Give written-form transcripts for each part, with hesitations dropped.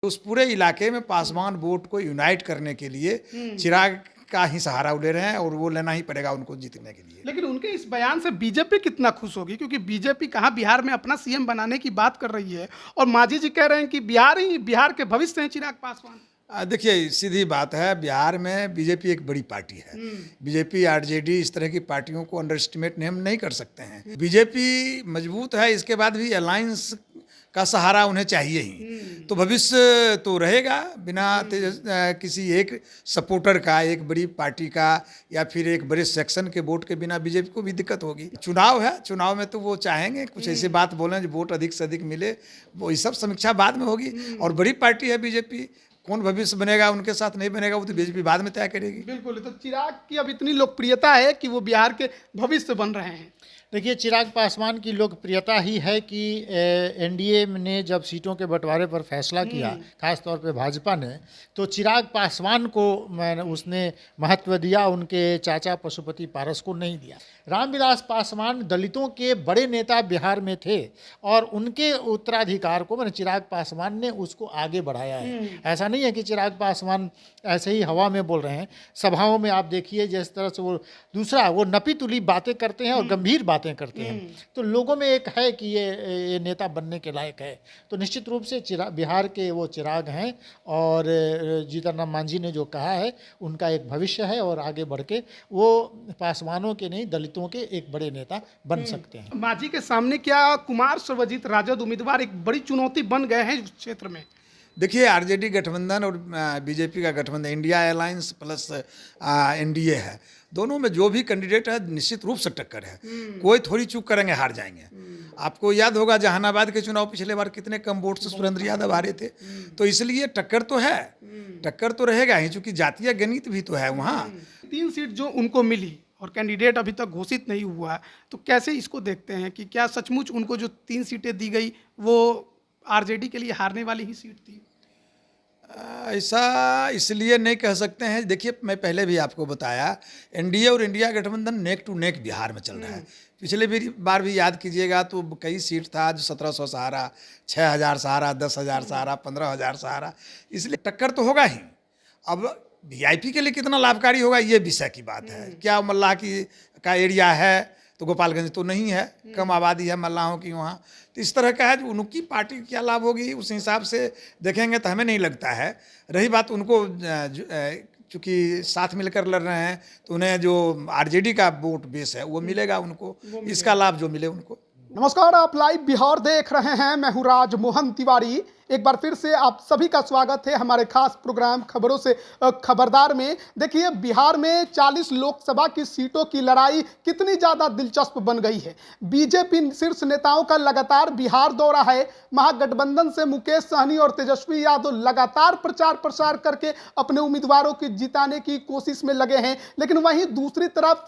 उस पूरे इलाके में पासवान वोट को यूनाइट करने के लिए चिराग का ही सहारा ले रहे हैं और वो लेना ही पड़ेगा उनको जीतने के लिए। लेकिन उनके इस बयान से बीजेपी कितना खुश होगी, क्योंकि बीजेपी कहाँ बिहार में अपना सीएम बनाने की बात कर रही है और मांझी जी कह रहे हैं कि बिहार के भविष्य हैं चिराग पासवान। देखिए सीधी बात है, बिहार में बीजेपी एक बड़ी पार्टी है। बीजेपी आरजेडी इस तरह की पार्टियों को अंडर एस्टिमेट हम नहीं कर सकते हैं। बीजेपी मजबूत है, इसके बाद भी अलायंस का सहारा उन्हें चाहिए ही। तो भविष्य तो रहेगा बिना किसी एक सपोर्टर का, एक बड़ी पार्टी का या फिर एक बड़े सेक्शन के वोट के बिना बीजेपी को भी दिक्कत होगी। चुनाव है, चुनाव में तो वो चाहेंगे कुछ ऐसी बात बोलें जो वोट अधिक से अधिक मिले, वो ये सब समीक्षा बाद में होगी। और बड़ी पार्टी है बीजेपी, कौन भविष्य बनेगा उनके साथ नहीं बनेगा वो तो बीजेपी बाद में तय करेगी। बिल्कुल, तो चिराग की अब इतनी लोकप्रियता है कि वो बिहार के भविष्य बन रहे हैं। देखिए, चिराग पासवान की लोकप्रियता ही है कि एनडीए ने जब सीटों के बंटवारे पर फैसला किया, खास तौर पे भाजपा ने, तो चिराग पासवान को उसने महत्व दिया, उनके चाचा पशुपति पारस को नहीं दिया। रामविलास पासवान दलितों के बड़े नेता बिहार में थे और उनके उत्तराधिकार को चिराग पासवान ने उसको आगे बढ़ाया है। ऐसा नहीं है कि चिराग पासवान ऐसे ही हवा में बोल रहे हैं। सभाओं में आप देखिए जिस तरह से वो नपी तुली बातें करते हैं और गंभीर बातें करते हैं, तो लोगों में एक है कि ये नेता बनने के लायक है। तो निश्चित रूप से बिहार के वो चिराग हैं और जीतन राम मांझी ने जो कहा है उनका एक भविष्य है और आगे बढ़ के वो पासवानों के नहीं दलितों के एक बड़े नेता बन सकते हैं। मांझी के सामने क्या कुमार सर्वजित राजद उम्मीदवार एक बड़ी चुनौती बन गए हैं इस क्षेत्र में? देखिए, आरजेडी गठबंधन और बीजेपी का गठबंधन, इंडिया अलायंस प्लस एनडीए है, दोनों में जो भी कैंडिडेट है निश्चित रूप से टक्कर है। कोई थोड़ी चूक करेंगे हार जाएंगे। आपको याद होगा जहानाबाद के चुनाव पिछले बार कितने कम वोट से सुरेंद्र यादव हारे थे। तो इसलिए टक्कर तो है, टक्कर तो रहेगा ही, चूंकि जातीय गणित भी तो है वहाँ। 3 सीट जो उनको मिली और कैंडिडेट अभी तक घोषित नहीं हुआ, तो कैसे इसको देखते हैं कि क्या सचमुच उनको जो 3 सीटें दी गई वो आरजेडी के लिए हारने वाली ही सीट थी? ऐसा इसलिए नहीं कह सकते हैं। देखिए, मैं पहले भी आपको बताया, एनडीए और इंडिया गठबंधन नेक टू नेक बिहार में चल रहा है। पिछले बार भी याद कीजिएगा तो कई सीट था जो 1700 सहारा, 6000 सहारा, 10,000 सहारा, 15,000 सहारा, इसलिए टक्कर तो होगा ही। अब वीआईपी के लिए कितना लाभकारी होगा ये विषय की बात है। क्या मल्लाह का एरिया है तो गोपालगंज तो नहीं है, कम आबादी है मल्लाहों की वहाँ। तो इस तरह का है, जो उनकी पार्टी की क्या लाभ होगी उस हिसाब से देखेंगे तो हमें नहीं लगता है। रही बात उनको चूँकि साथ मिलकर लड़ रहे हैं तो उन्हें जो आरजेडी का वोट बेस है वो मिलेगा उनको, इसका लाभ जो मिले उनको। नमस्कार, आप लाइव बिहार देख रहे हैं। मैं हूं राज मोहन तिवारी। एक बार फिर से आप सभी का स्वागत है हमारे खास प्रोग्राम खबरों से खबरदार में। देखिए, बिहार में 40 लोकसभा की सीटों की लड़ाई कितनी ज़्यादा दिलचस्प बन गई है। बीजेपी शीर्ष नेताओं का लगातार बिहार दौरा है। महागठबंधन से मुकेश सहनी और तेजस्वी यादव लगातार प्रचार प्रसार करके अपने उम्मीदवारों की जिताने की कोशिश में लगे हैं। लेकिन वहीं दूसरी तरफ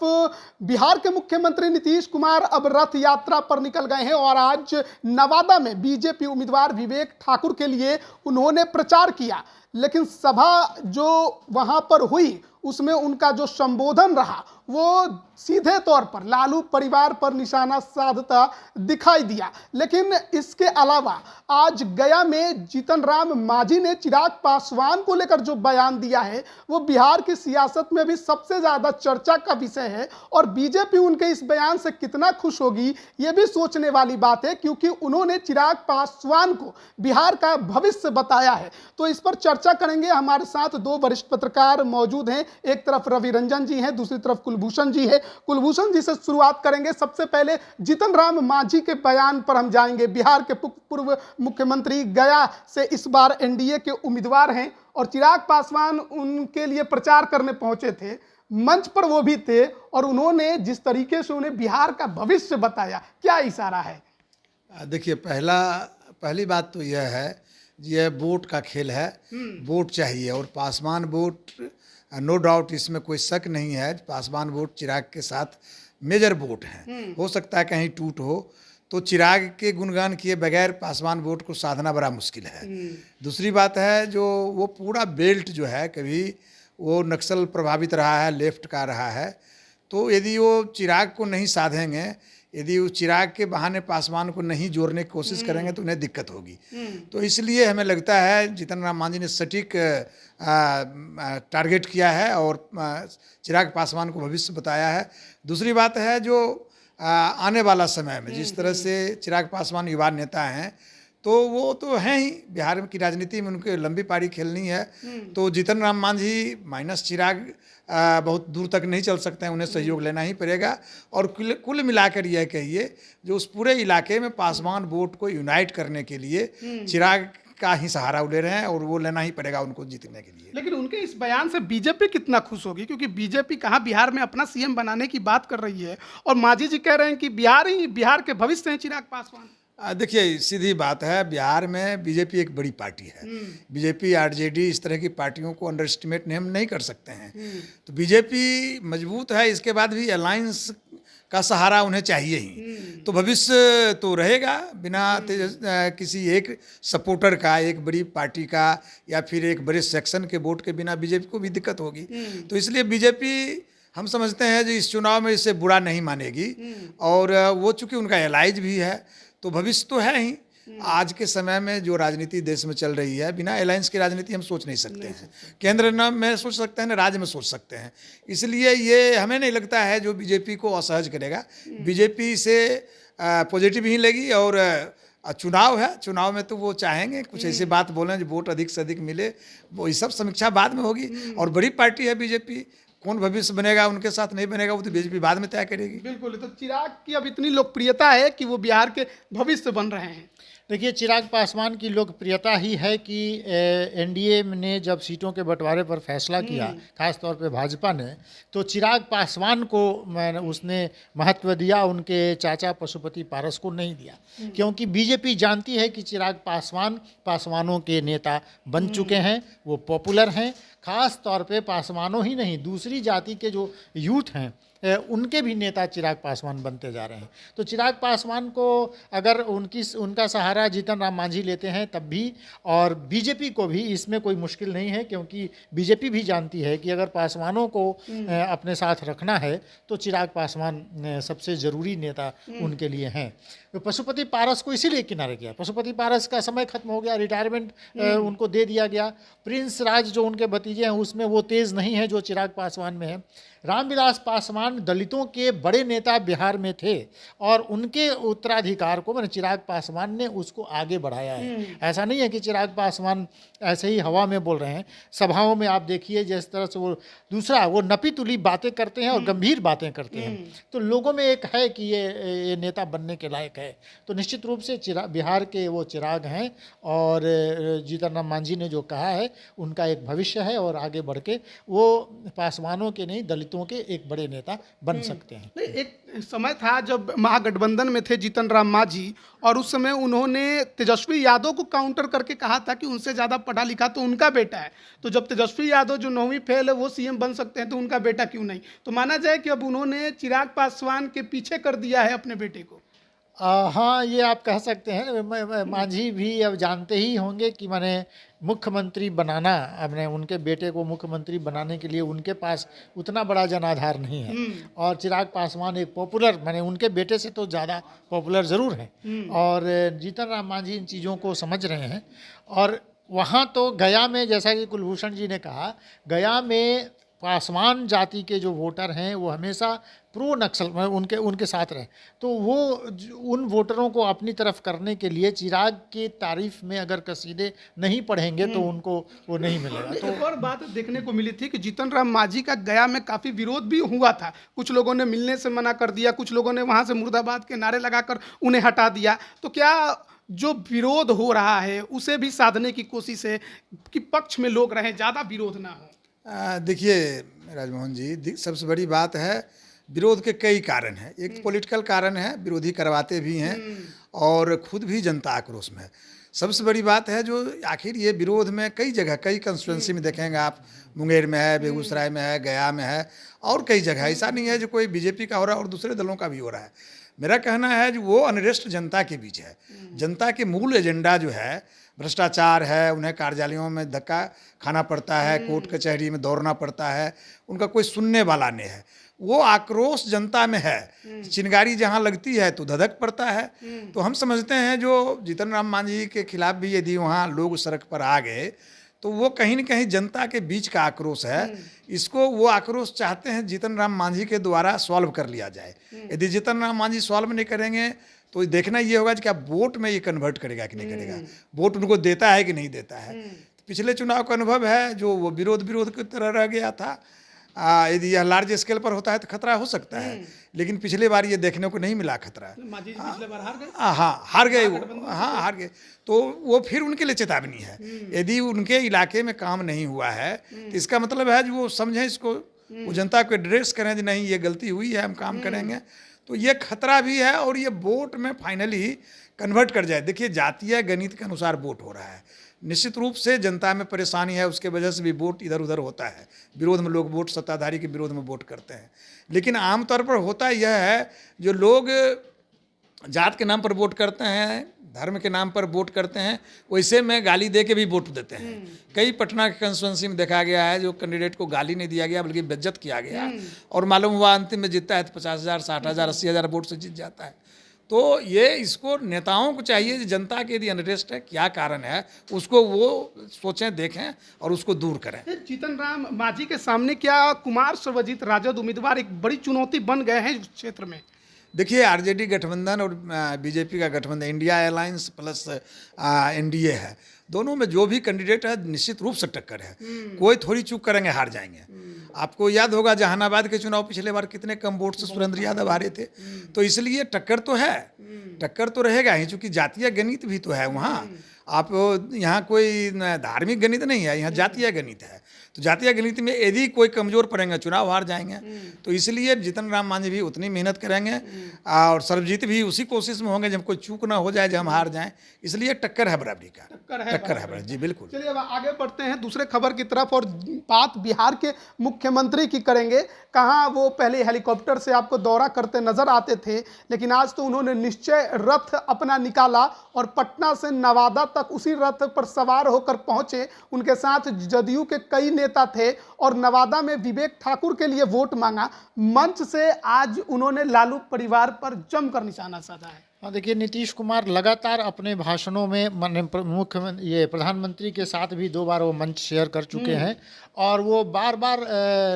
बिहार के मुख्यमंत्री नीतीश कुमार अब रथ यात्रा पर निकल गए हैं और आज नवादा में बीजेपी उम्मीदवार विवेक ठाकुर के लिए उन्होंने प्रचार किया। लेकिन सभा जो वहां पर हुई उसमें उनका जो संबोधन रहा वो सीधे तौर पर लालू परिवार पर निशाना साधता दिखाई दिया। लेकिन इसके अलावा आज गया में जीतन राम मांझी ने चिराग पासवान को लेकर जो बयान दिया है वो बिहार की सियासत में भी सबसे ज़्यादा चर्चा का विषय है। और बीजेपी उनके इस बयान से कितना खुश होगी ये भी सोचने वाली बात है, क्योंकि उन्होंने चिराग पासवान को बिहार का भविष्य बताया है। तो इस पर चर्चा करेंगे। हमारे साथ 2 वरिष्ठ पत्रकार मौजूद हैं। एक तरफ रवि रंजन जी हैं, दूसरी तरफ कुलभूषण जी है। कुलभूषण जी से शुरुआत करेंगे। सबसे पहले जीतन राम मांझी के बयान पर हम जाएंगे। बिहार के पूर्व मुख्यमंत्री गया से इस बार एनडीए के उम्मीदवार हैं और चिराग पासवान उनके लिए प्रचार करने पहुंचे थे, मंच पर वो भी थे और उन्होंने जिस तरीके से उन्हें बिहार का भविष्य बताया, क्या इशारा है? देखिए, पहली बात तो यह है, यह वोट का खेल है। वोट चाहिए और पासवान वोट, नो डाउट, इसमें कोई शक नहीं है। पासवान वोट चिराग के साथ मेजर वोट हैं। हो सकता है कहीं टूट हो, तो चिराग के गुणगान किए बगैर पासवान वोट को साधना बड़ा मुश्किल है। दूसरी बात है, जो वो पूरा बेल्ट जो है कभी वो नक्सल प्रभावित रहा है, लेफ्ट का रहा है, तो यदि वो चिराग को नहीं साधेंगे यदि उस चिराग के बहाने पासवान को नहीं जोड़ने की कोशिश करेंगे तो उन्हें दिक्कत होगी। तो इसलिए हमें लगता है जीतन राम मांझी ने सटीक टारगेट किया है और चिराग पासवान को भविष्य बताया है। दूसरी बात है जो आने वाला समय में जिस तरह से चिराग पासवान युवा नेता हैं तो वो तो हैं ही, बिहार की राजनीति में उनके लंबी पारी खेलनी है। तो जीतन राम मांझी माइनस चिराग बहुत दूर तक नहीं चल सकते हैं, उन्हें सहयोग लेना ही पड़ेगा। और कुल मिलाकर यह कहिए जो उस पूरे इलाके में पासवान वोट को यूनाइट करने के लिए चिराग का ही सहारा ले रहे हैं और वो लेना ही पड़ेगा उनको जीतने के लिए। लेकिन उनके इस बयान से बीजेपी कितना खुश होगी, क्योंकि बीजेपी कहाँ बिहार में अपना सीएम बनाने की बात कर रही है और मांझी जी कह रहे हैं कि बिहार के भविष्य हैं चिराग पासवान। देखिए सीधी बात है, बिहार में बीजेपी एक बड़ी पार्टी है। बीजेपी आरजेडी इस तरह की पार्टियों को अंडर एस्टिमेट हम नहीं कर सकते हैं। तो बीजेपी मजबूत है, इसके बाद भी अलायंस का सहारा उन्हें चाहिए ही। तो भविष्य तो रहेगा बिना किसी एक सपोर्टर का, एक बड़ी पार्टी का या फिर एक बड़े सेक्शन के वोट के बिना बीजेपी को भी दिक्कत होगी। तो इसलिए बीजेपी हम समझते हैं जो इस चुनाव में इसे बुरा नहीं मानेगी और वो चूँकि उनका एलाइज भी है तो भविष्य तो है ही। आज के समय में जो राजनीति देश में चल रही है, बिना अलायंस की राजनीति हम सोच नहीं सकते हैं। केंद्र में सोच सकते हैं, न राज्य में सोच सकते हैं। इसलिए ये हमें नहीं लगता है जो बीजेपी को असहज करेगा। बीजेपी से पॉजिटिव ही लेगी और चुनाव है, चुनाव में तो वो चाहेंगे कुछ ऐसी बात बोलें जो वोट अधिक से अधिक मिले। वो ये सब समीक्षा बाद में होगी और बड़ी पार्टी है बीजेपी। कौन भविष्य बनेगा उनके साथ नहीं बनेगा वो तो बीजेपी बाद में तय करेगी। बिल्कुल। तो चिराग की अब इतनी लोकप्रियता है कि वो बिहार के भविष्य बन रहे हैं। देखिए, चिराग पासवान की लोकप्रियता ही है कि एनडीए ने जब सीटों के बंटवारे पर फैसला किया, खास तौर पे भाजपा ने, तो चिराग पासवान को उसने महत्व दिया, उनके चाचा पशुपति पारस को नहीं दिया। क्योंकि बीजेपी जानती है कि चिराग पासवान पासवानों के नेता बन चुके हैं, वो पॉपुलर हैं। खास तौर पे पासवानों ही नहीं, दूसरी जाति के जो यूथ हैं उनके भी नेता चिराग पासवान बनते जा रहे हैं। तो चिराग पासवान को अगर उनका सहारा जीतन राम मांझी लेते हैं तब भी, और बीजेपी को भी इसमें कोई मुश्किल नहीं है, क्योंकि बीजेपी भी जानती है कि अगर पासवानों को अपने साथ रखना है तो चिराग पासवान सबसे ज़रूरी नेता उनके लिए हैं। तो पशुपति पारस को इसीलिए किनारे किया। पशुपति पारस का समय खत्म हो गया, रिटायरमेंट उनको दे दिया गया। प्रिंस राज जो उनके भतीजे हैं उसमें वो तेज़ नहीं है जो चिराग पासवान में है। रामविलास पासवान दलितों के बड़े नेता बिहार में थे और उनके उत्तराधिकार को मैंने चिराग पासवान ने उसको आगे बढ़ाया है। ऐसा नहीं है कि चिराग पासवान ऐसे ही हवा में बोल रहे हैं। सभाओं में आप देखिए जिस तरह से वो नपी तुली बातें करते हैं और गंभीर बातें करते हैं, तो लोगों में एक है कि ये नेता बनने के लायक है। तो निश्चित रूप से बिहार के वो चिराग हैं और जीतन राम मांझी ने जो कहा है उनका एक भविष्य है और आगे बढ़ के वो पासवानों के नहीं दलितों के एक बड़े नेता बन सकते हैं। एक समय था जब महागठबंधन में थे जीतन राम मांझी और उस समय उन्होंने तेजस्वी यादव को काउंटर करके कहा था कि उनसे ज़्यादा पढ़ा लिखा तो उनका बेटा है। तो जब तेजस्वी यादव जो 9वीं फेल है वो सीएम बन सकते हैं तो उनका बेटा क्यों नहीं? तो माना जाए कि अब उन्होंने चिराग पासवान के पीछे कर दिया है अपने बेटे को। हाँ, ये आप कह सकते हैं। मांझी भी अब जानते ही होंगे कि मैंने मुख्यमंत्री बनाना, अपने उनके बेटे को मुख्यमंत्री बनाने के लिए उनके पास उतना बड़ा जनाधार नहीं है। और चिराग पासवान एक पॉपुलर, मैंने उनके बेटे से तो ज़्यादा पॉपुलर ज़रूर हैं और जीतन राम मांझी इन चीज़ों को समझ रहे हैं। और वहाँ तो गया में, जैसा कि कुलभूषण जी ने कहा, गया में पासवान जाति के जो वोटर हैं वो हमेशा प्रो नक्सल उनके साथ रहे। तो वो उन वोटरों को अपनी तरफ करने के लिए चिराग की तारीफ में अगर कसीदे नहीं पढ़ेंगे तो उनको वो नहीं मिलेगा। तो एक और बात देखने को मिली थी कि जीतन राम मांझी का गया में काफ़ी विरोध भी हुआ था। कुछ लोगों ने मिलने से मना कर दिया, कुछ लोगों ने वहाँ से मुर्दाबाद के नारे लगाकर उन्हें हटा दिया। तो क्या जो विरोध हो रहा है उसे भी साधने की कोशिश है कि पक्ष में लोग रहें, ज़्यादा विरोध ना हो? देखिए राजमोहन जी, सबसे बड़ी बात है विरोध के कई कारण हैं। एक पॉलिटिकल कारण है, विरोधी करवाते भी हैं और खुद भी जनता आक्रोश में है। सबसे बड़ी बात है जो आखिर ये विरोध में कई जगह, कई कंस्टिट्यूंसी में देखेंगे आप, मुंगेर में है, बेगूसराय में है, गया में है और कई जगह। ऐसा नहीं है जो कोई बीजेपी का हो रहा है और दूसरे दलों का भी हो रहा है। मेरा कहना है जो वो अनरेस्ट जनता के बीच है। जनता के मूल एजेंडा जो है भ्रष्टाचार है, उन्हें कार्यालयों में धक्का खाना पड़ता है, कोर्ट कचहरी में दौड़ना पड़ता है, उनका कोई सुनने वाला नहीं है। वो आक्रोश जनता में है, चिंगारी जहाँ लगती है तो धधक पड़ता है। तो हम समझते हैं जो जीतन राम मांझी के खिलाफ भी यदि वहाँ लोग सड़क पर आ गए तो वो कहीं न कहीं जनता के बीच का आक्रोश है। इसको वो आक्रोश चाहते हैं जीतन राम मांझी के द्वारा सॉल्व कर लिया जाए। यदि जीतन राम मांझी सॉल्व नहीं करेंगे तो देखना ये होगा कि क्या वोट में ये कन्वर्ट करेगा कि नहीं करेगा, वोट उनको देता है कि नहीं देता है। पिछले चुनाव का अनुभव है जो वो विरोध की तरह रह गया था। यदि यह लार्ज स्केल पर होता है तो खतरा हो सकता है, लेकिन पिछले बार ये देखने को नहीं मिला खतरा। मांझी जी पिछले बार हार गए। हाँ हार गए वो, हाँ हार गए। तो वो फिर उनके लिए चेतावनी है। यदि उनके इलाके में काम नहीं हुआ है तो इसका मतलब है जो वो समझें इसको, वो जनता को एड्रेस करें कि नहीं ये गलती हुई है, हम काम करेंगे। तो ये खतरा भी है और ये वोट में फाइनली कन्वर्ट कर जाए। देखिए जातीय गणित के अनुसार वोट हो रहा है, निश्चित रूप से जनता में परेशानी है, उसके वजह से भी वोट इधर उधर होता है। विरोध में लोग वोट, सत्ताधारी के विरोध में वोट करते हैं। लेकिन आमतौर पर होता यह है जो लोग जात के नाम पर वोट करते हैं, धर्म के नाम पर वोट करते हैं, वैसे में गाली दे के भी वोट देते हैं। कई पटना के कंस्टिट्यूंसी में देखा गया है जो कैंडिडेट को गाली नहीं दिया गया बल्कि बेइज्जत किया गया और मालूम हुआ अंतिम में जीतता है तो 50,000, 60,000, 80,000 वोट से जीत जाता है। तो ये इसको नेताओं को चाहिए कि जनता के यदि अनरेस्ट है, क्या कारण है, उसको वो सोचें, देखें और उसको दूर करें। जीतन राम मांझी के सामने क्या कुमार सर्वजित राजद उम्मीदवार एक बड़ी चुनौती बन गए हैं उस क्षेत्र में? देखिए आरजेडी गठबंधन और बीजेपी का गठबंधन, इंडिया अलायंस प्लस एनडीए है, दोनों में जो भी कैंडिडेट है निश्चित रूप से टक्कर है। कोई थोड़ी चूक करेंगे हार जाएंगे। आपको याद होगा जहानाबाद के चुनाव पिछले बार कितने कम वोट से सुरेंद्र यादव हारे थे। तो इसलिए टक्कर तो है, टक्कर तो रहेगा ही, चूंकि जातीय गणित भी तो है वहाँ। आप यहाँ कोई धार्मिक गणित नहीं है, यहाँ जातीय गणित है। तो जातीय गणित में यदि कोई कमजोर पड़ेंगे चुनाव हार जाएंगे। तो इसलिए जीतन राम मांझी भी उतनी मेहनत करेंगे और सर्वजीत भी उसी कोशिश में होंगे जब कोई चूक ना हो जाए, जब हम हार जाएं। इसलिए टक्कर है बराबरी का, टक्कर है बराबरी। जी बिल्कुल। चलिए अब आगे बढ़ते हैं दूसरे खबर की तरफ और बात बिहार के मुख्यमंत्री की करेंगे। कहाँ वो पहले हेलीकॉप्टर से आपको दौरा करते नजर आते थे, लेकिन आज तो उन्होंने निश्चय रथ अपना निकाला और पटना से नवादा तक उसी रथ पर सवार होकर पहुंचे। उनके साथ जदयू के कई नेता थे और नवादा में विवेक ठाकुर के लिए वोट मांगा। मंच से आज उन्होंने लालू परिवार पर जमकर निशाना साधा है। हाँ देखिए, नीतीश कुमार लगातार अपने भाषणों में मुख्यमंत्री ये प्रधानमंत्री के साथ भी 2 बार वो मंच शेयर कर चुके हैं और वो बार बार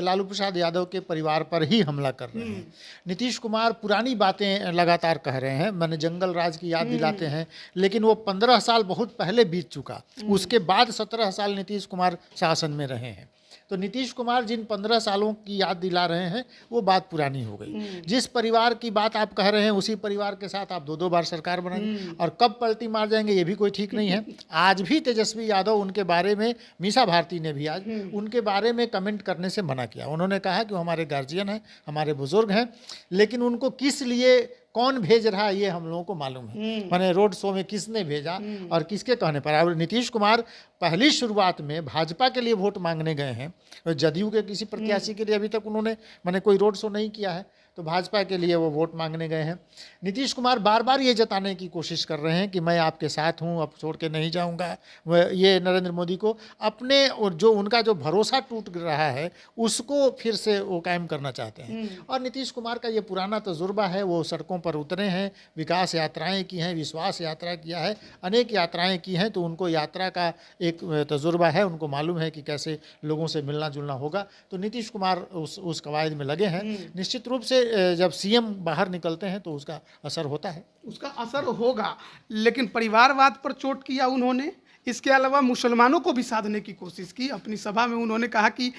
लालू प्रसाद यादव के परिवार पर ही हमला कर रहे हैं। नीतीश कुमार पुरानी बातें लगातार कह रहे हैं, मैंने जंगल राज की याद दिलाते हैं, लेकिन वो 15 साल बहुत पहले बीत चुका। उसके बाद 17 साल नीतीश कुमार शासन में रहे हैं। तो नीतीश कुमार जिन 15 सालों की याद दिला रहे हैं वो बात पुरानी हो गई। जिस परिवार की बात आप कह रहे हैं उसी परिवार के साथ आप 2-2 बार सरकार बनाएंगे और कब पलटी मार जाएंगे ये भी कोई ठीक नहीं है। आज भी तेजस्वी यादव उनके बारे में, मीसा भारती ने भी आज उनके बारे में कमेंट करने से मना किया। उन्होंने कहा कि वो हमारे गार्जियन हैं, हमारे बुजुर्ग हैं, लेकिन उनको किस लिए कौन भेज रहा है ये हम लोगों को मालूम है। मैंने रोड शो में किसने भेजा और किसके कहने पर। और नीतीश कुमार पहली शुरुआत में भाजपा के लिए वोट मांगने गए हैं, जदयू के किसी प्रत्याशी के लिए अभी तक उन्होंने मैंने कोई रोड शो नहीं किया है, तो भाजपा के लिए वो वोट मांगने गए हैं। नीतीश कुमार बार बार ये जताने की कोशिश कर रहे हैं कि मैं आपके साथ हूँ, अब छोड़ के नहीं जाऊँगा। ये नरेंद्र मोदी को अपने और जो उनका जो भरोसा टूट रहा है उसको फिर से वो कायम करना चाहते हैं। और नीतीश कुमार का ये पुराना तजुर्बा है, वो सड़कों पर उतरे हैं, विकास यात्राएं की हैं, विश्वास यात्रा किया है, अनेक यात्राएं की हैं, तो उनको यात्रा का एक तजुर्बा है, उनको मालूम है कि कैसे लोगों से मिलना जुलना होगा। तो नीतीश कुमार उस कवायद में लगे हैं। निश्चित रूप से जब सीएम बाहर निकलते हैं तो उसका असर होता है, उसका असर होगा। लेकिन परिवारवाद पर चोट किया उन्होंने। इसके अलावा मुसलमानों को भी साधने की कोशिश की। अपनी सभा में उन्होंने कहा कि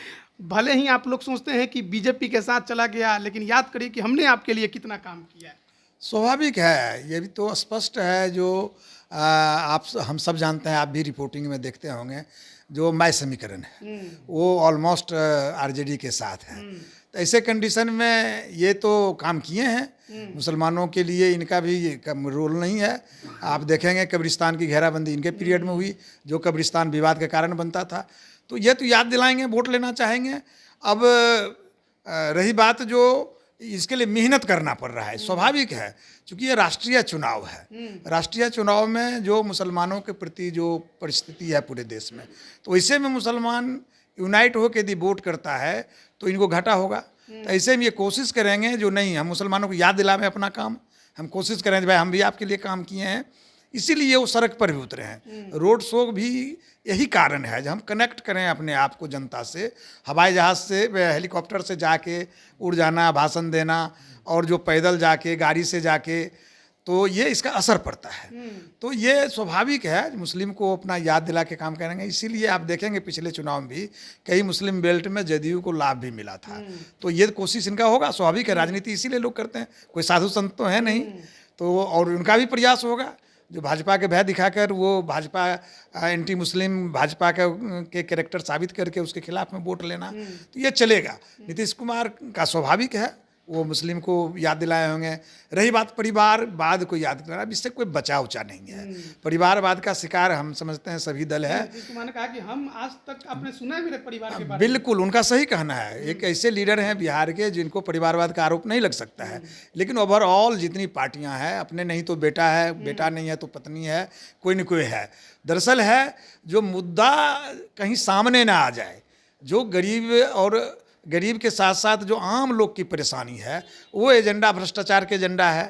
भले ही आप लोग सोचते हैं कि बीजेपी के साथ चला गया, लेकिन याद करिए कि हमने आपके लिए कितना काम किया है। स्वाभाविक है, ये भी तो स्पष्ट है। जो आप हम सब जानते हैं, आप भी रिपोर्टिंग में देखते होंगे, जो मय समीकरण है वो ऑलमोस्ट आरजेडी के साथ है। तो ऐसे कंडीशन में ये तो काम किए हैं। मुसलमानों के लिए इनका भी कम रोल नहीं है। आप देखेंगे कब्रिस्तान की घेराबंदी इनके पीरियड में हुई, जो कब्रिस्तान विवाद के कारण बनता था। तो ये तो याद दिलाएंगे, वोट लेना चाहेंगे। अब रही बात जो इसके लिए मेहनत करना पड़ रहा है, स्वाभाविक है, क्योंकि ये राष्ट्रीय चुनाव है। राष्ट्रीय चुनाव में जो मुसलमानों के प्रति जो परिस्थिति है पूरे देश में, तो ऐसे में मुसलमान यूनाइट होकर यदि वोट करता है तो इनको घाटा होगा। तो ऐसे में ये कोशिश करेंगे जो नहीं, हम मुसलमानों को याद दिलावें अपना काम, हम कोशिश करें भाई हम भी आपके लिए काम किए हैं, इसीलिए वो सड़क पर भी उतरे हैं। रोड शो भी यही कारण है, जब हम कनेक्ट करें अपने आप को जनता से, हवाई जहाज़ से, हेलीकॉप्टर से जाके उड़ जाना, भाषण देना, और जो पैदल जाके, गाड़ी से जाके, तो ये इसका असर पड़ता है। तो ये स्वाभाविक है, मुस्लिम को अपना याद दिला के काम करेंगे। इसीलिए आप देखेंगे पिछले चुनाव में भी कई मुस्लिम बेल्ट में जदयू को लाभ भी मिला था। तो ये कोशिश इनका होगा, स्वाभाविक है, राजनीति इसीलिए लोग करते हैं, कोई साधु संत तो है नहीं। तो और उनका भी प्रयास होगा जो भाजपा के भय दिखाकर वो भाजपा एंटी मुस्लिम भाजपा के कैरेक्टर साबित करके उसके खिलाफ में वोट लेना, तो ये चलेगा। नीतीश कुमार का स्वाभाविक है, वो मुस्लिम को याद दिलाए होंगे। रही बात परिवारवाद को याद दिलाना, इससे कोई बचाव उचा नहीं है। परिवारवाद का शिकार हम समझते हैं सभी दल है। नीतीश कुमार ने कहा कि हम आज तक आपने सुना है मेरे परिवार के बारे में। बिल्कुल, उनका सही कहना है। एक ऐसे लीडर हैं बिहार के जिनको परिवारवाद का आरोप नहीं लग सकता है, लेकिन ओवरऑल जितनी पार्टियां हैं, अपने नहीं तो बेटा है, बेटा नहीं है तो पत्नी है, कोई न कोई है। दरअसल है जो मुद्दा कहीं सामने ना आ जाए, जो गरीब के साथ साथ जो आम लोग की परेशानी है, वो एजेंडा भ्रष्टाचार के एजेंडा है।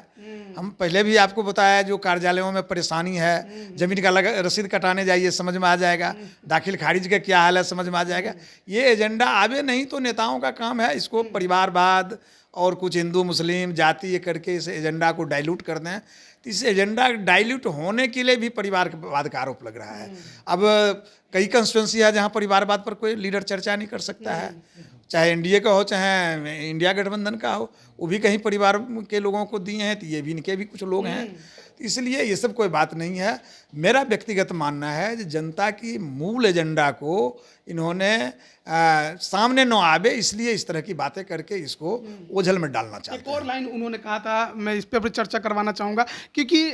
हम पहले भी आपको बताया, जो कार्यालयों में परेशानी है, जमीन का रसीद कटाने जाइए समझ में आ जाएगा, दाखिल खारिज का क्या हाल है समझ में आ जाएगा। ये एजेंडा आवे नहीं तो नेताओं का काम है इसको परिवारवाद और कुछ हिंदू मुस्लिम जाति ये करके इस एजेंडा को डाइल्यूट कर दें। तो इस एजेंडा डाइल्यूट होने के लिए भी परिवारवाद का आरोप लग रहा है। अब कई कंस्टिट्यूंसी है जहाँ परिवारवाद पर कोई लीडर चर्चा नहीं कर सकता है, चाहे एनडीए का हो चाहे इंडिया गठबंधन का हो, वो भी कहीं परिवार के लोगों को दिए हैं, तो ये भी इनके भी कुछ लोग हैं। तो इसलिए ये सब कोई बात नहीं है। मेरा व्यक्तिगत मानना है कि जनता की मूल एजेंडा को इन्होंने सामने न आवे, इसलिए इस तरह की बातें करके इसको ओझल में डालना चाहते हैं। एक और लाइन उन्होंने कहा था, मैं इस पर चर्चा करवाना चाहूँगा, क्योंकि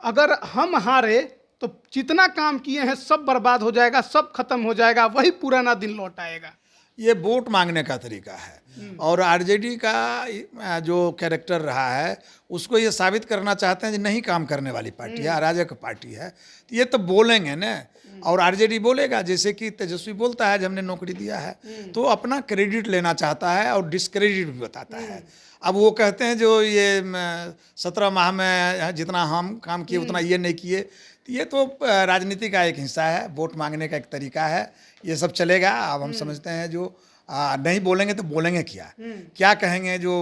अगर हम हारे तो जितना काम किए हैं सब बर्बाद हो जाएगा, सब खत्म हो जाएगा, वही पुराना दिन लौट आएगा। ये वोट मांगने का तरीका है। और आरजेडी का जो कैरेक्टर रहा है उसको ये साबित करना चाहते हैं कि नहीं काम करने वाली पार्टी है, अराजक पार्टी है। तो ये तो बोलेंगे ना, और आरजेडी बोलेगा, जैसे कि तेजस्वी बोलता है जब हमने नौकरी दिया है, तो अपना क्रेडिट लेना चाहता है और डिस्क्रेडिट भी बताता है। अब वो कहते हैं जो ये 17 माह में जितना हम काम किए उतना ये नहीं किए, तो ये तो राजनीति का एक हिस्सा है, वोट मांगने का एक तरीका है, ये सब चलेगा। अब हम समझते हैं जो नहीं बोलेंगे तो बोलेंगे क्या कहेंगे, जो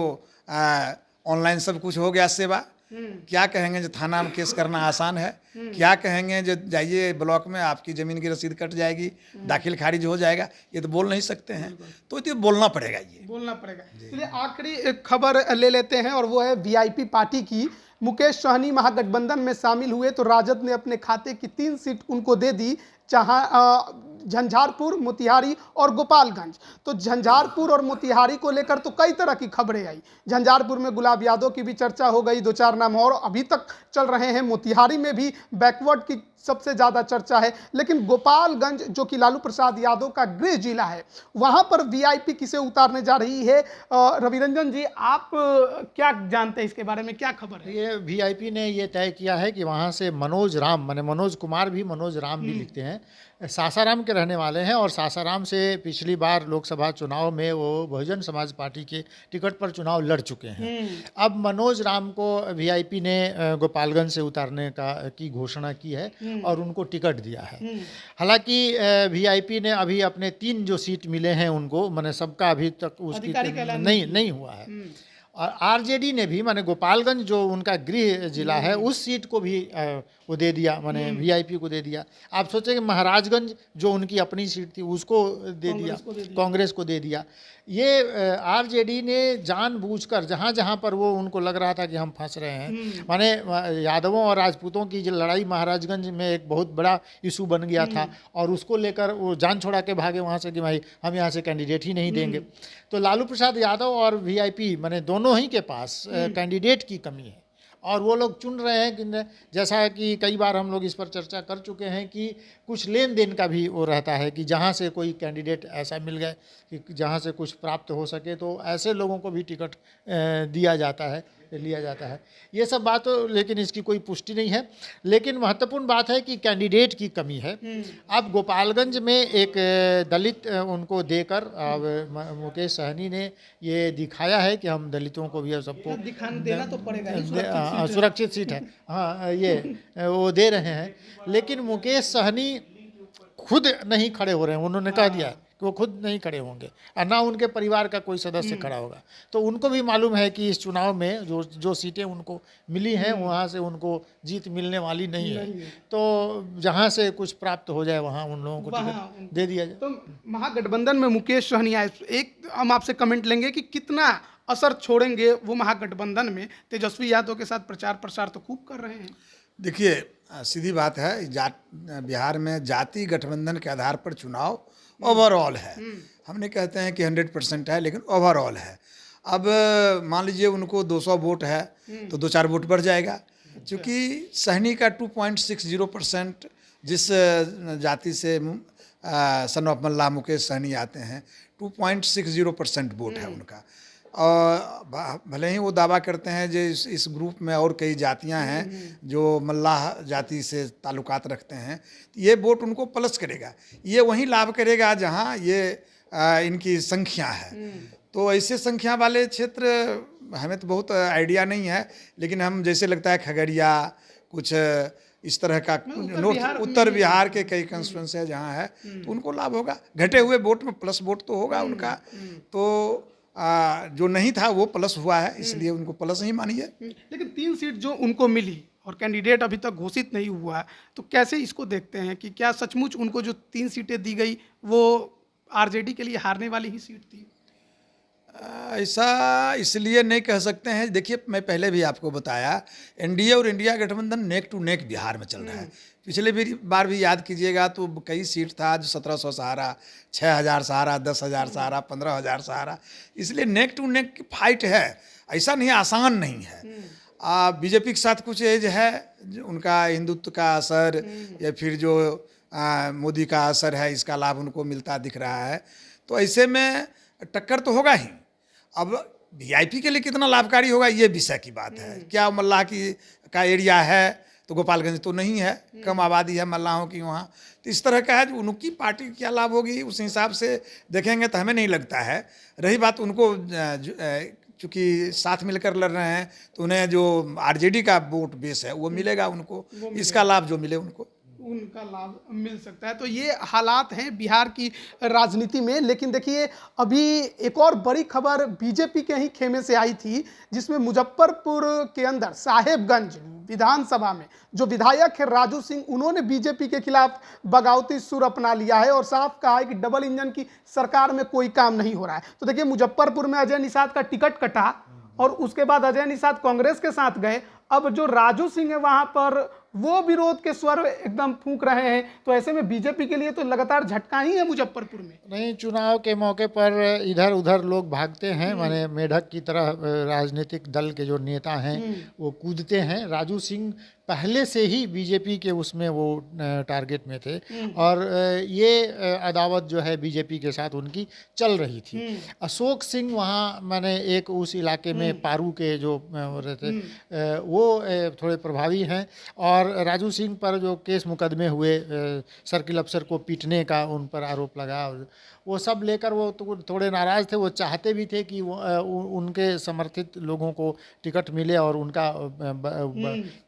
ऑनलाइन सब कुछ हो गया सेवा, क्या कहेंगे जो थाना में केस करना आसान है, क्या कहेंगे जो जाइए ब्लॉक में आपकी ज़मीन की रसीद कट जाएगी, दाखिल खारिज हो जाएगा, ये तो बोल नहीं सकते हैं। तो ये बोलना पड़ेगा, ये बोलना पड़ेगा। इसलिए आखिरी एक खबर ले लेते हैं, और वो है वीआईपी पार्टी की। मुकेश सहनी महागठबंधन में शामिल हुए तो राजद ने अपने खाते की 3 सीट उनको दे दी, जहां झंझारपुर, मोतिहारी और गोपालगंज। तो झंझारपुर और मोतिहारी को लेकर तो कई तरह की खबरें आई। झंझारपुर में गुलाब यादव की भी चर्चा हो गई, 2-4 नाम और अभी तक चल रहे हैं। मोतिहारी में भी बैकवर्ड की सबसे ज़्यादा चर्चा है। लेकिन गोपालगंज जो कि लालू प्रसाद यादव का गृह जिला है, वहां पर वीआईपी किसे उतारने जा रही है? रविरंजन जी, आप क्या जानते हैं इसके बारे में, क्या खबर है? ये वीआईपी ने ये तय किया है कि वहाँ से मनोज राम, माने मनोज कुमार भी मनोज राम भी लिखते हैं, सासाराम के रहने वाले हैं। और सासाराम से पिछली बार लोकसभा चुनाव में वो बहुजन समाज पार्टी के टिकट पर चुनाव लड़ चुके हैं। अब मनोज राम को वीआईपी ने गोपालगंज से उतारने की घोषणा की है और उनको टिकट दिया है। हालांकि वीआईपी ने अभी अपने 3 जो सीट मिले हैं उनको, माने सबका अभी तक उसकी नहीं हुआ है। और आरजेडी ने भी, माने गोपालगंज जो उनका गृह जिला है, उस सीट को भी वो दे दिया, माने वीआईपी को दे दिया। आप सोचें कि महाराजगंज जो उनकी अपनी सीट थी उसको दे दिया, कांग्रेस को दे दिया। ये आरजेडी ने जानबूझकर जहाँ जहाँ पर वो उनको लग रहा था कि हम फंस रहे हैं, माने यादवों और राजपूतों की जो लड़ाई महाराजगंज में एक बहुत बड़ा इशू बन गया था, और उसको लेकर वो जान छोड़ा के भागे वहाँ से कि भाई हम यहाँ से कैंडिडेट ही नहीं देंगे। तो लालू प्रसाद यादव और वीआईपी, माने दोनों ही के पास कैंडिडेट की कमी है। और वो लोग चुन रहे हैं कि जैसा कि कई बार हम लोग इस पर चर्चा कर चुके हैं कि कुछ लेन देन का भी वो रहता है कि जहाँ से कोई कैंडिडेट ऐसा मिल गए कि जहाँ से कुछ प्राप्त हो सके तो ऐसे लोगों को भी टिकट दिया जाता है, लिया जाता है। ये सब बात लेकिन इसकी कोई पुष्टि नहीं है। लेकिन महत्वपूर्ण बात है कि कैंडिडेट की कमी है। अब गोपालगंज में एक दलित उनको देकर अब मुकेश सहनी ने ये दिखाया है कि हम दलितों को भी अब सबको दिखाना देना तो पड़ेगा ही, सुरक्षित सीट है, हाँ ये वो दे रहे हैं। लेकिन मुकेश सहनी खुद नहीं खड़े हो रहे हैं, उन्होंने कह दिया कि वो खुद नहीं खड़े होंगे और ना उनके परिवार का कोई सदस्य खड़ा होगा। तो उनको भी मालूम है कि इस चुनाव में जो सीटें उनको मिली हैं वहाँ से उनको जीत मिलने वाली नहीं है। तो जहाँ से कुछ प्राप्त हो जाए वहाँ उन लोगों को टिकट दे दिया जाए। तो महागठबंधन में मुकेश सहनी आए, एक हम आपसे कमेंट लेंगे कि कितना असर छोड़ेंगे वो महागठबंधन में। तेजस्वी यादव के साथ प्रचार प्रसार तो खूब कर रहे हैं। देखिए सीधी बात है, बिहार में जाति गठबंधन के आधार पर चुनाव ओवरऑल है। हम नहीं कहते हैं कि 100% है, लेकिन ओवरऑल है। अब मान लीजिए उनको 200 वोट है तो 2-4 वोट बढ़ जाएगा, क्योंकि सहनी का 2.60% जिस जाति से सन ऑफ मल्ला मुकेश सहनी आते हैं 2.60% वोट है उनका। और भले ही वो दावा करते हैं जो इस ग्रुप में और कई जातियां हैं जो मल्लाह जाति से ताल्लुकात रखते हैं, तो ये वोट उनको प्लस करेगा, ये वहीं लाभ करेगा जहां ये इनकी संख्या है। तो ऐसे संख्या वाले क्षेत्र हमें तो बहुत आइडिया नहीं है, लेकिन हम जैसे लगता है खगड़िया कुछ इस तरह का नॉर्थ उत्तर बिहार के कई कंस्टिट्यूंस है जहाँ है, तो उनको लाभ होगा। घटे हुए वोट में प्लस वोट तो होगा उनका। तो जो नहीं था वो प्लस हुआ है, इसलिए उनको प्लस ही मानिए। लेकिन 3 सीट जो उनको मिली और कैंडिडेट अभी तक घोषित नहीं हुआ, तो कैसे इसको देखते हैं कि क्या सचमुच उनको जो 3 सीटें दी गई वो आरजेडी के लिए हारने वाली ही सीट थी? ऐसा इसलिए नहीं कह सकते हैं। देखिए मैं पहले भी आपको बताया, एनडीए और इंडिया गठबंधन नेक टू नेक बिहार में चल रहा है। पिछले बार भी याद कीजिएगा तो कई सीट था जो 1700 सहारा, 6000 सहारा, 10,000 सहारा, 15,000 सहारा, इसलिए नेक टू नेक की फाइट है। ऐसा नहीं, आसान नहीं है। बीजेपी के साथ कुछ एज है, उनका हिंदुत्व का असर या फिर जो मोदी का असर है, इसका लाभ उनको मिलता दिख रहा है। तो ऐसे में टक्कर तो होगा ही। अब वीआईपी के लिए कितना लाभकारी होगा ये विषय की बात है। क्या मल्लाह का एरिया है तो गोपालगंज तो नहीं है, कम आबादी है मल्लाहों की वहाँ, तो इस तरह का है। जो उनकी पार्टी क्या लाभ होगी उस हिसाब से देखेंगे तो हमें नहीं लगता है। रही बात उनको चूँकि साथ मिलकर लड़ रहे हैं तो उन्हें जो आरजेडी का वोट बेस है वो मिलेगा उनको, इसका लाभ जो मिले उनका लाभ मिल सकता है। तो ये हालात हैं बिहार की राजनीति में। लेकिन देखिए अभी एक और बड़ी खबर बीजेपी के ही खेमे से आई थी, जिसमें मुजफ्फरपुर के अंदर साहेबगंज विधानसभा में जो विधायक है राजू सिंह, उन्होंने बीजेपी के खिलाफ बगावती सुर अपना लिया है और साफ कहा है कि डबल इंजन की सरकार में कोई काम नहीं हो रहा है। तो देखिए मुजफ्फरपुर में अजय निषाद का टिकट कटा और उसके बाद अजय निषाद कांग्रेस के साथ गए। अब जो राजू सिंह है वहां पर वो विरोध के स्वर एकदम फूंक रहे हैं। तो ऐसे में बीजेपी के लिए तो लगातार झटका ही है मुजफ्फरपुर में। नहीं, चुनाव के मौके पर इधर उधर लोग भागते हैं, माने मेढक की तरह राजनीतिक दल के जो नेता हैं वो कूदते हैं। राजू सिंह पहले से ही बीजेपी के उसमें वो टारगेट में थे और ये अदावत जो है बीजेपी के साथ उनकी चल रही थी। अशोक सिंह वहाँ माने एक उस इलाके में पारू के जो रहते वो थोड़े प्रभावी हैं और राजू सिंह पर जो केस मुकदमे हुए, सर्किल अफसर को पीटने का उन पर आरोप लगा, वो सब लेकर वो तो थोड़े नाराज़ थे। वो चाहते भी थे कि उनके समर्थित लोगों को टिकट मिले और उनका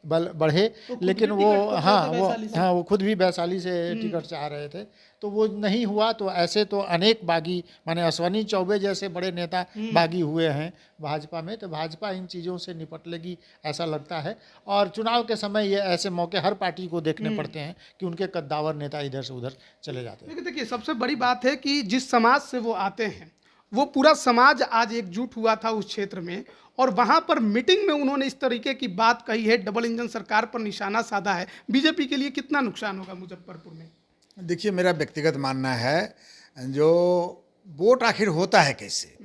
बल बढ़े, तो लेकिन वो वो खुद भी वैशाली से टिकट चाह रहे थे, तो वो नहीं हुआ। तो ऐसे तो अनेक बागी माने अश्वनी चौबे जैसे बड़े नेता बागी हुए हैं भाजपा में। तो भाजपा इन चीज़ों से निपट लेगी ऐसा लगता है। और चुनाव के समय ये ऐसे मौके हर पार्टी को देखने पड़ते हैं कि उनके कद्दावर नेता इधर से उधर चले जाते हैं। देखिए सबसे बड़ी बात है कि जिस समाज से वो आते हैं वो पूरा समाज आज एकजुट हुआ था उस क्षेत्र में, और वहां पर मीटिंग में उन्होंने इस तरीके की बात कही है, डबल इंजन सरकार पर निशाना साधा है। बीजेपी के लिए कितना नुकसान होगा मुजफ्फरपुर में? देखिए मेरा व्यक्तिगत मानना है, जो वोट आखिर होता है कैसे,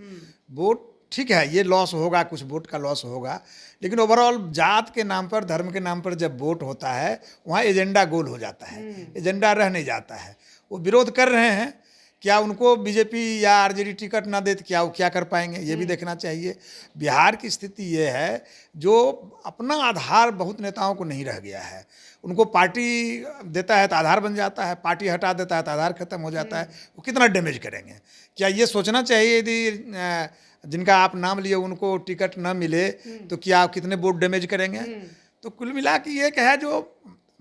वोट ठीक है, ये लॉस होगा, कुछ वोट का लॉस होगा, लेकिन ओवरऑल जात के नाम पर, धर्म के नाम पर जब वोट होता है वहाँ एजेंडा गोल हो जाता है, एजेंडा रह नहीं जाता है। वो विरोध कर रहे हैं, क्या उनको बीजेपी या आरजेडी टिकट ना दे तो क्या वो क्या कर पाएंगे, ये भी देखना चाहिए। बिहार की स्थिति ये है, जो अपना आधार बहुत नेताओं को नहीं रह गया है। उनको पार्टी देता है तो आधार बन जाता है, पार्टी हटा देता है तो आधार खत्म हो जाता है। वो कितना डैमेज करेंगे, क्या ये सोचना चाहिए यदि जिनका आप नाम लिए उनको टिकट न मिले तो क्या आप कितने वोट डैमेज करेंगे। तो कुल मिला के ये है जो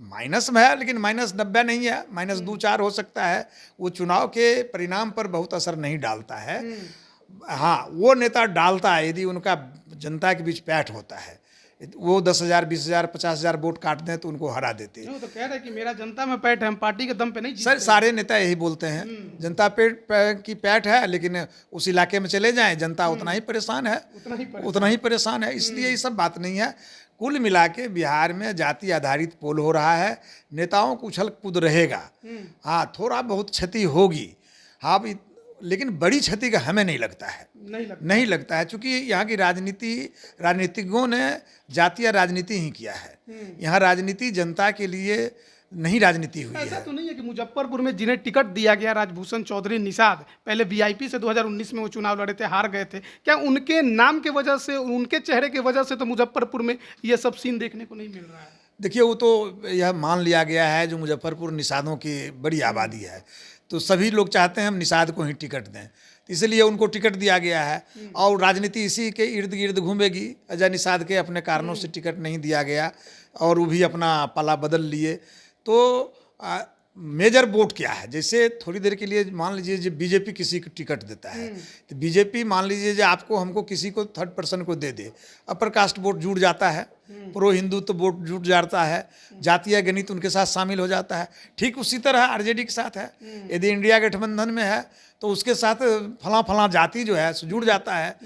माइनस में है, लेकिन -90 नहीं है, -2-4 हो सकता है। वो चुनाव के परिणाम पर बहुत असर नहीं डालता है। हाँ, वो नेता डालता है यदि उनका जनता के बीच पैठ होता है। वो 10,000, 20,000, 50,000 वोट काट दें तो उनको हरा देते हैं। तो कह रहे कि मेरा जनता में पैठ है, हम पार्टी के दम पे नहीं जीतते। सर सारे नेता यही बोलते हैं, जनता की पैठ है, लेकिन उस इलाके में चले जाएं जनता उतना ही परेशान है, उतना ही परेशान है। इसलिए ये सब बात नहीं है। कुल मिला के बिहार में जाति आधारित पोल हो रहा है, नेताओं को उछल कूद रहेगा। हाँ, थोड़ा बहुत क्षति होगी, हाँ, लेकिन बड़ी क्षति का हमें नहीं लगता है, नहीं लगता है, क्योंकि यहाँ की राजनीतिज्ञों ने जातीय राजनीति ही किया है। यहाँ राजनीति जनता के लिए नहीं राजनीति हुई है। ऐसा तो नहीं है कि मुजफ्फरपुर में जिन्हें टिकट दिया गया, राजभूषण चौधरी निषाद, पहले वीआईपी से 2019 में वो चुनाव लड़े थे, हार गए थे, क्या उनके नाम के वजह से, उनके चेहरे की वजह से तो मुजफ्फरपुर में ये सब सीन देखने को नहीं मिल रहा है? देखिए, वो तो यह मान लिया गया है जो मुजफ्फरपुर निषादों की बड़ी आबादी है, तो सभी लोग चाहते हैं हम निषाद को ही टिकट दें, इसलिए उनको टिकट दिया गया है। और राजनीति इसी के इर्द गिर्द घूमेगी। अजय निषाद के अपने कारणों से टिकट नहीं दिया गया और वो भी अपना पला बदल लिए। तो मेजर वोट क्या है, जैसे थोड़ी देर के लिए मान लीजिए जो बीजेपी किसी को टिकट देता है, तो बीजेपी मान लीजिए जो आपको हमको किसी को थर्ड पर्सन को दे दे, अपर कास्ट वोट जुड़ जाता है, प्रो हिंदुत्व वोट जुड़ जाता है, जातीय गणित उनके साथ शामिल हो जाता है। ठीक उसी तरह आरजेडी के साथ है, यदि इंडिया गठबंधन में है तो उसके साथ फला जाति जो है जुड़ जाता है।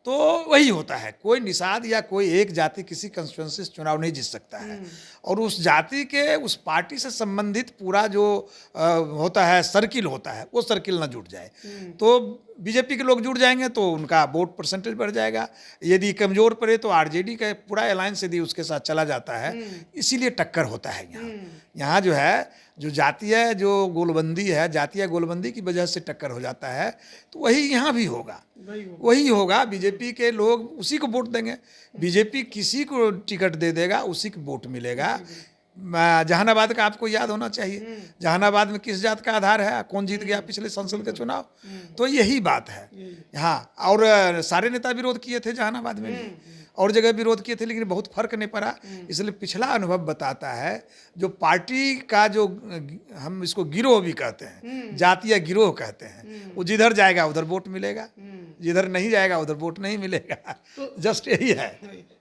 तो वही होता है, कोई निषाद या कोई एक जाति किसी कंस्टिट्यूंसी से चुनाव नहीं जीत सकता है, और उस जाति के उस पार्टी से संबंधित पूरा जो होता है सर्किल होता है, वो सर्किल ना जुड़ जाए तो बीजेपी के लोग जुड़ जाएंगे तो उनका वोट परसेंटेज बढ़ जाएगा। यदि कमजोर पड़े तो आरजेडी का पूरा अलायंस यदि उसके साथ चला जाता है, इसीलिए टक्कर होता है। यहाँ जो है जो जातीय जो गोलबंदी है, जातीय गोलबंदी की वजह से टक्कर हो जाता है, तो वही यहाँ भी होगा, वही होगा। बीजेपी के लोग उसी को वोट देंगे, बीजेपी किसी को टिकट दे देगा उसी को वोट मिलेगा। जहानाबाद का आपको याद होना चाहिए, जहानाबाद में किस जात का आधार है, कौन जीत गया पिछले संसद के चुनाव, तो यही बात है। हाँ, और सारे नेता विरोध किए थे जहानाबाद में भी, और जगह विरोध किए थे, लेकिन बहुत फर्क नहीं पड़ा। इसलिए पिछला अनुभव बताता है जो पार्टी का जो हम इसको गिरोह भी कहते हैं, जातीय गिरोह कहते हैं, वो जिधर जाएगा उधर वोट मिलेगा, जिधर नहीं जाएगा उधर वोट नहीं मिलेगा। जस्ट यही है।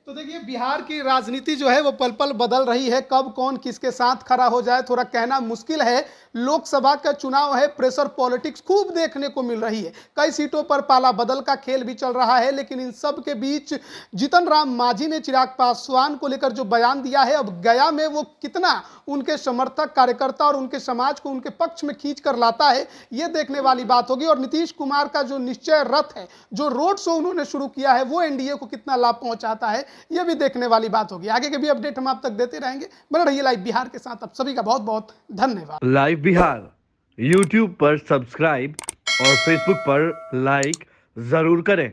तो देखिए, बिहार की राजनीति जो है वो पल पल बदल रही है, कब कौन किसके साथ खड़ा हो जाए थोड़ा कहना मुश्किल है। लोकसभा का चुनाव है, प्रेशर पॉलिटिक्स खूब देखने को मिल रही है, कई सीटों पर पाला बदल का खेल भी चल रहा है। लेकिन इन सब के बीच जीतन राम मांझी ने चिराग पासवान को लेकर जो बयान दिया है, अब गया में वो कितना उनके समर्थक, कार्यकर्ता और उनके समाज को उनके पक्ष में खींच कर लाता है, ये देखने वाली बात होगी। और नीतीश कुमार का जो निश्चय रथ है, जो रोड शो उन्होंने शुरू किया है, वो एनडीए को कितना लाभ पहुंचाता है, ये भी देखने वाली बात होगी। आगे के भी अपडेट हम आप तक देते रहेंगे। बने रहिए लाइव बिहार के साथ। आप सभी का बहुत बहुत धन्यवाद। लाइव बिहार यूट्यूब पर सब्सक्राइब और फेसबुक पर लाइक जरूर करें।